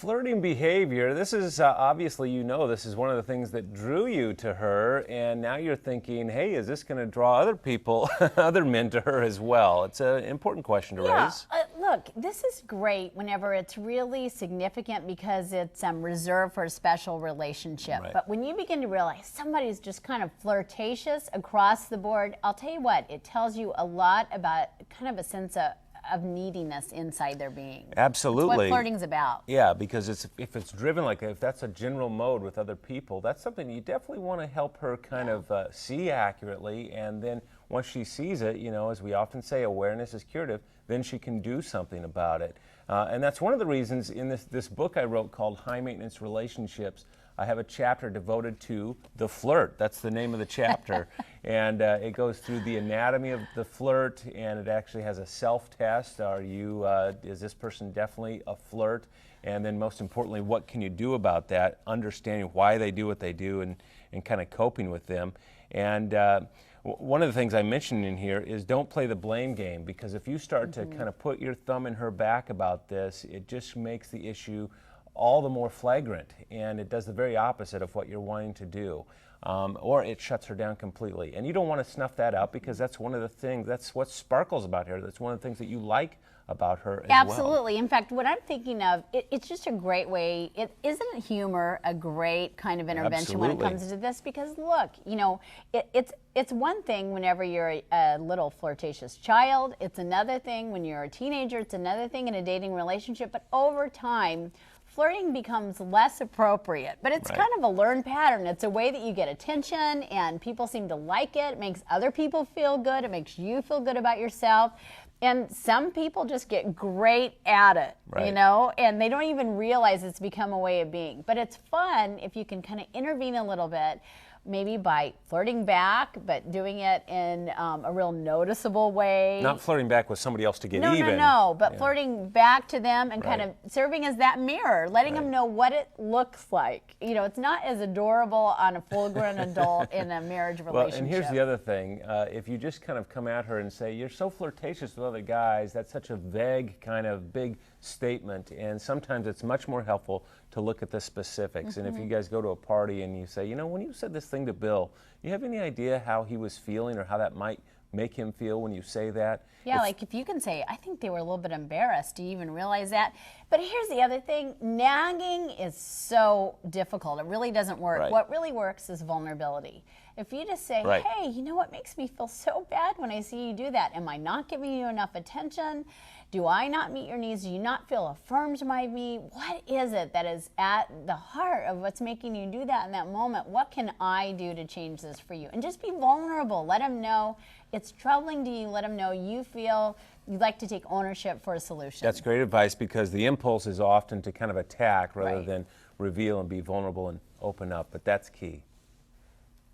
flirting behavior, this is obviously, this is one of the things that drew you to her, and now you're thinking, hey, is this going to draw other people, other men to her as well? It's an important question to raise. Look, this is great whenever it's really significant because it's reserved for a special relationship. Right. But when you begin to realize somebody's just kind of flirtatious across the board, I'll tell you what, it tells you a lot about kind of a sense of neediness inside their being. Absolutely. That's what flirting's about. Yeah, because if it's driven if that's a general mode with other people, that's something you definitely want to help her kind of see accurately, and then once she sees it, as we often say, awareness is curative, then she can do something about it. And that's one of the reasons in this book I wrote called High Maintenance Relationships, I have a chapter devoted to the flirt. That's the name of the chapter. And it goes through the anatomy of the flirt, and it actually has a self-test. Is this person definitely a flirt? And then most importantly, what can you do about that? Understanding why they do what they do and kind of coping with them. And one of the things I mentioned in here is don't play the blame game, because if you start to kind of put your thumb in her back about this, it just makes the issue all the more flagrant, and it does the very opposite of what you're wanting to do, or it shuts her down completely. And you don't want to snuff that out, because that's one of the things, that's what sparkles about her. That's one of the things that you like about her as well. Absolutely. In fact, what I'm thinking of, it's just a great way. Isn't humor a great kind of intervention when it comes to this? Because look, it's one thing whenever you're a little flirtatious child. It's another thing when you're a teenager. It's another thing in a dating relationship. But over time, flirting becomes less appropriate, but it's kind of a learned pattern. It's a way that you get attention, and people seem to like it. It makes other people feel good. It makes you feel good about yourself. And some people just get great at it, and they don't even realize it's become a way of being. But it's fun if you can kind of intervene a little bit, maybe by flirting back, but doing it in a real noticeable way. Not flirting back with somebody else to get even. No, but flirting back to them and kind of serving as that mirror, letting them know what it looks like. It's not as adorable on a full-grown adult in a marriage relationship. Well, and here's the other thing. If you just kind of come at her and say, you're so flirtatious with other guys, that's such a vague kind of big statement, and sometimes it's much more helpful to look at the specifics. And if you guys go to a party and you say, when you said this thing to Bill, you have any idea how he was feeling or how that might make him feel when you say that? Yeah, like if you can say, I think they were a little bit embarrassed. Do you even realize that? But here's the other thing. Nagging is so difficult. It really doesn't work. Right. What really works is vulnerability. If you just say, hey, you know what makes me feel so bad when I see you do that? Am I not giving you enough attention? Do I not meet your needs? Do you not feel affirmed by me? What is it that is at the heart of what's making you do that in that moment? What can I do to change this for you? And just be vulnerable. Let them know it's troubling to you. Let them know you feel you'd like to take ownership for a solution. That's great advice, because the impulse is often to kind of attack rather than reveal and be vulnerable and open up, but that's key.